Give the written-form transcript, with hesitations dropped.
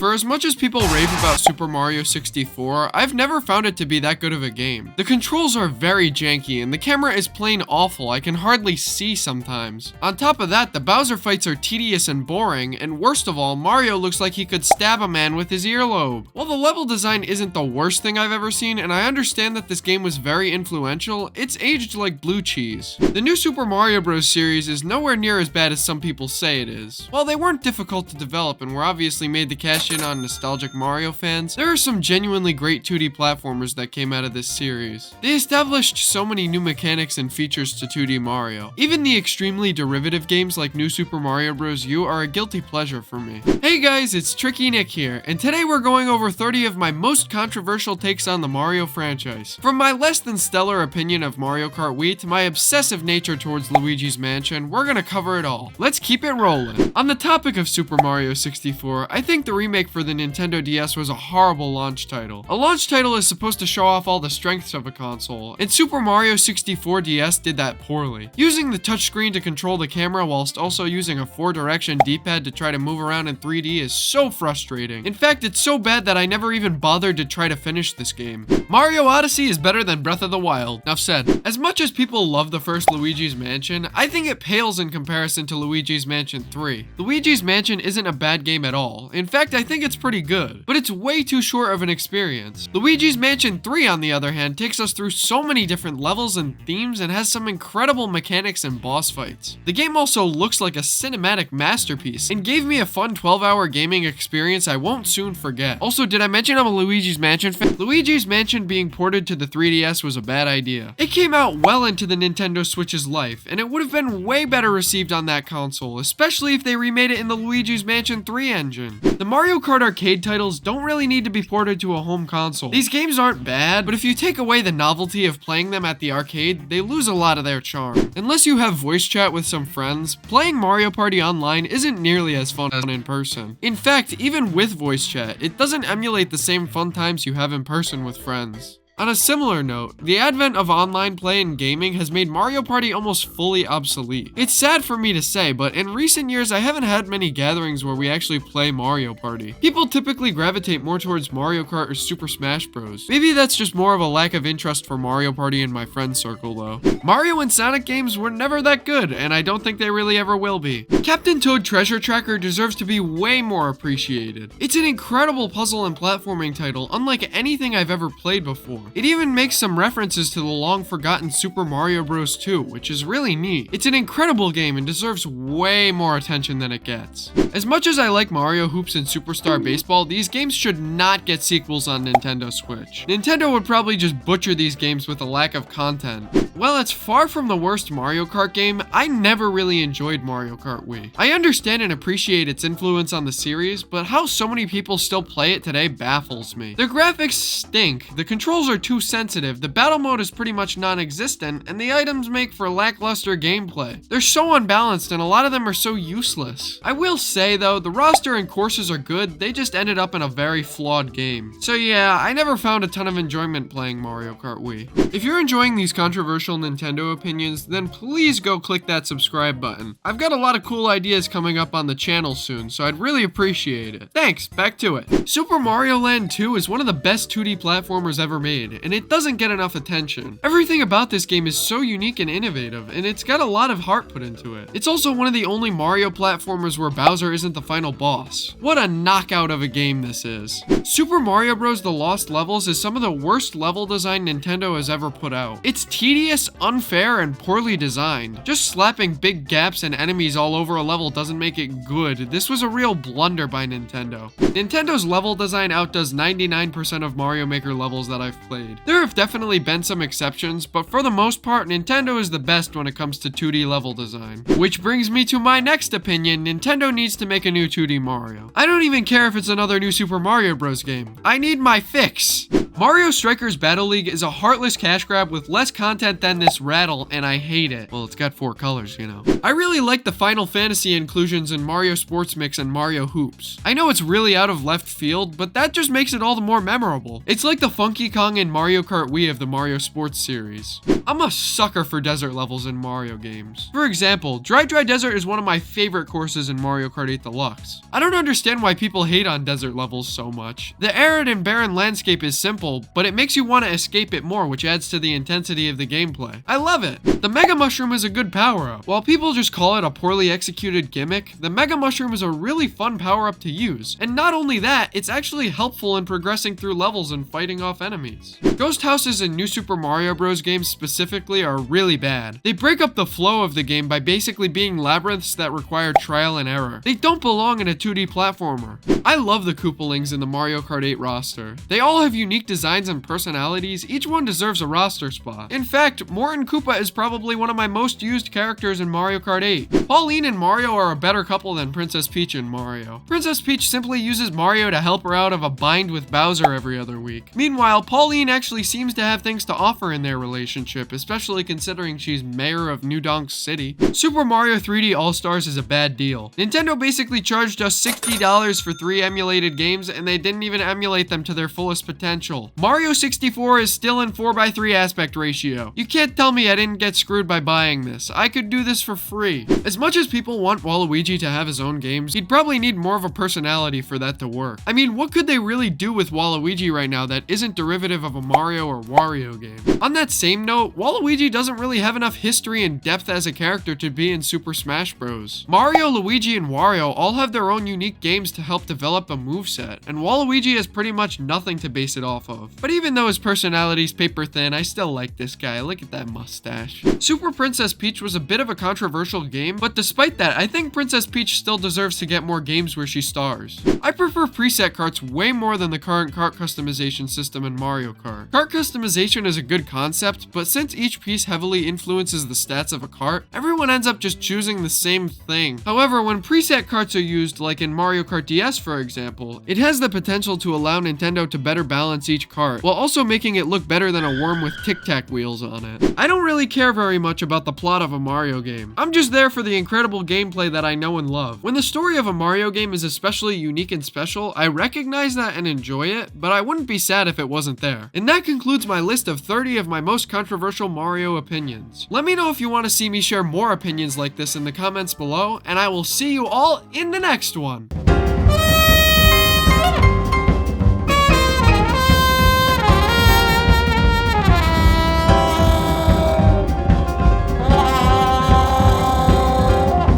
For as much as people rave about Super Mario 64, I've never found it to be that good of a game. The controls are very janky and the camera is plain awful. I can hardly see sometimes. On top of that, the Bowser fights are tedious and boring, and worst of all, Mario looks like he could stab a man with his earlobe. While the level design isn't the worst thing I've ever seen, and I understand that this game was very influential, it's aged like blue cheese. The new Super Mario Bros. Series is nowhere near as bad as some people say it is. While they weren't difficult to develop and were obviously made to cash in on nostalgic Mario fans, there are some genuinely great 2D platformers that came out of this series. They established so many new mechanics and features to 2D Mario. Even the extremely derivative games like New Super Mario Bros. U are a guilty pleasure for me. Hey guys, it's Tricky Nick here, and today we're going over 30 of my most controversial takes on the Mario franchise. From my less than stellar opinion of Mario Kart Wii to my obsessive nature towards Luigi's Mansion, we're gonna cover it all. Let's keep it rolling. On the topic of Super Mario 64, I think the remake for the Nintendo DS was a horrible launch title. A launch title is supposed to show off all the strengths of a console, and Super Mario 64 DS did that poorly. Using the touchscreen to control the camera whilst also using a 4-direction D-pad to try to move around in 3D is so frustrating. In fact, it's so bad that I never even bothered to try to finish this game. Mario Odyssey is better than Breath of the Wild. Enough said. As much as people love the first Luigi's Mansion, I think it pales in comparison to Luigi's Mansion 3. Luigi's Mansion isn't a bad game at all. In fact, I think it's pretty good, but it's way too short of an experience. Luigi's Mansion 3, on the other hand, takes us through so many different levels and themes and has some incredible mechanics and boss fights. The game also looks like a cinematic masterpiece and gave me a fun 12-hour gaming experience I won't soon forget. Also, did I mention I'm a Luigi's Mansion fan? Luigi's Mansion being ported to the 3DS was a bad idea. It came out well into the Nintendo Switch's life, and it would have been way better received on that console, especially if they remade it in the Luigi's Mansion 3 engine. The Mario Kart arcade titles don't really need to be ported to a home console. These games aren't bad, but if you take away the novelty of playing them at the arcade, they lose a lot of their charm. Unless you have voice chat with some friends, playing Mario Party online isn't nearly as fun as in person. In fact, even with voice chat, it doesn't emulate the same fun times you have in person with friends. On a similar note, the advent of online play and gaming has made Mario Party almost fully obsolete. It's sad for me to say, but in recent years I haven't had many gatherings where we actually play Mario Party. People typically gravitate more towards Mario Kart or Super Smash Bros. Maybe that's just more of a lack of interest for Mario Party in my friend circle though. Mario and Sonic games were never that good, and I don't think they really ever will be. Captain Toad Treasure Tracker deserves to be way more appreciated. It's an incredible puzzle and platforming title, unlike anything I've ever played before. It even makes some references to the long-forgotten Super Mario Bros. 2, which is really neat. It's an incredible game and deserves way more attention than it gets. As much as I like Mario Hoops and Superstar Baseball, these games should not get sequels on Nintendo Switch. Nintendo would probably just butcher these games with a lack of content. While it's far from the worst Mario Kart game, I never really enjoyed Mario Kart Wii. I understand and appreciate its influence on the series, but how so many people still play it today baffles me. The graphics stink, the controls are too sensitive, the battle mode is pretty much non-existent, and the items make for lackluster gameplay. They're so unbalanced and a lot of them are so useless. I will say though, the roster and courses are good, they just ended up in a very flawed game. So yeah, I never found a ton of enjoyment playing Mario Kart Wii. If you're enjoying these controversial Nintendo opinions, then please go click that subscribe button. I've got a lot of cool ideas coming up on the channel soon, so I'd really appreciate it. Thanks, back to it. Super Mario Land 2 is one of the best 2D platformers ever made, and it doesn't get enough attention. Everything about this game is so unique and innovative, and it's got a lot of heart put into it. It's also one of the only Mario platformers where Bowser isn't the final boss. What a knockout of a game this is. Super Mario Bros. The Lost Levels is some of the worst level design Nintendo has ever put out. It's tedious, unfair, and poorly designed. Just slapping big gaps and enemies all over a level doesn't make it good. This was a real blunder by Nintendo. Nintendo's level design outdoes 99% of Mario Maker levels that I've played. There have definitely been some exceptions, but for the most part, Nintendo is the best when it comes to 2D level design. Which brings me to my next opinion, Nintendo needs to make a new 2D Mario. I don't even care if it's another new Super Mario Bros. Game. I need my fix. Mario Strikers Battle League is a heartless cash grab with less content than this rattle, and I hate it. Well, it's got 4 colors, you know. I really like the Final Fantasy inclusions in Mario Sports Mix and Mario Hoops. I know it's really out of left field, but that just makes it all the more memorable. It's like the Funky Kong and Mario Kart Wii of the Mario Sports series. I'm a sucker for desert levels in Mario games. For example, Dry Desert is one of my favorite courses in Mario Kart 8 Deluxe. I don't understand why people hate on desert levels so much. The arid and barren landscape is simple, but it makes you want to escape it more, which adds to the intensity of the gameplay. I love it. The Mega Mushroom is a good power-up. While people just call it a poorly executed gimmick, the Mega Mushroom is a really fun power-up to use. And not only that, it's actually helpful in progressing through levels and fighting off enemies. Ghost houses in New Super Mario Bros. Games specifically are really bad. They break up the flow of the game by basically being labyrinths that require trial and error. They don't belong in a 2D platformer. I love the Koopalings in the Mario Kart 8 roster. They all have unique designs and personalities. Each one deserves a roster spot. In fact, Morton Koopa is probably one of my most used characters in Mario Kart 8. Pauline and Mario are a better couple than Princess Peach and Mario. Princess Peach simply uses Mario to help her out of a bind with Bowser every other week. Meanwhile, Pauline actually seems to have things to offer in their relationship, especially considering she's mayor of New Donk City. Super Mario 3D All-Stars is a bad deal. Nintendo basically charged us $60 for 3 emulated games, and they didn't even emulate them to their fullest potential. Mario 64 is still in 4:3 aspect ratio. You can't tell me I didn't get screwed by buying this. I could do this for free. As much as people want Waluigi to have his own games, he'd probably need more of a personality for that to work. I mean, what could they really do with Waluigi right now that isn't derivative of a Mario or Wario game? On that same note, Waluigi doesn't really have enough history and depth as a character to be in Super Smash Bros. Mario, Luigi, and Wario all have their own unique games to help develop a moveset, and Waluigi has pretty much nothing to base it off of. But even though his personality's paper thin, I still like this guy. Look at that mustache. Super Princess Peach was a bit of a controversial game, but despite that, I think Princess Peach still deserves to get more games where she stars. I prefer preset carts way more than the current cart customization system in Mario Kart. Cart customization is a good concept, but since each piece heavily influences the stats of a cart, everyone ends up just choosing the same thing. However, when preset carts are used, like in Mario Kart DS for example, it has the potential to allow Nintendo to better balance each cart, while also making it look better than a worm with tic-tac wheels on it. I don't really care very much about the plot of a Mario game. I'm just there for the incredible gameplay that I know and love. When the story of a Mario game is especially unique and special, I recognize that and enjoy it, but I wouldn't be sad if it wasn't there. And that concludes my list of 30 of my most controversial Mario opinions. Let me know if you want to see me share more opinions like this in the comments below, and I will see you all in the next one.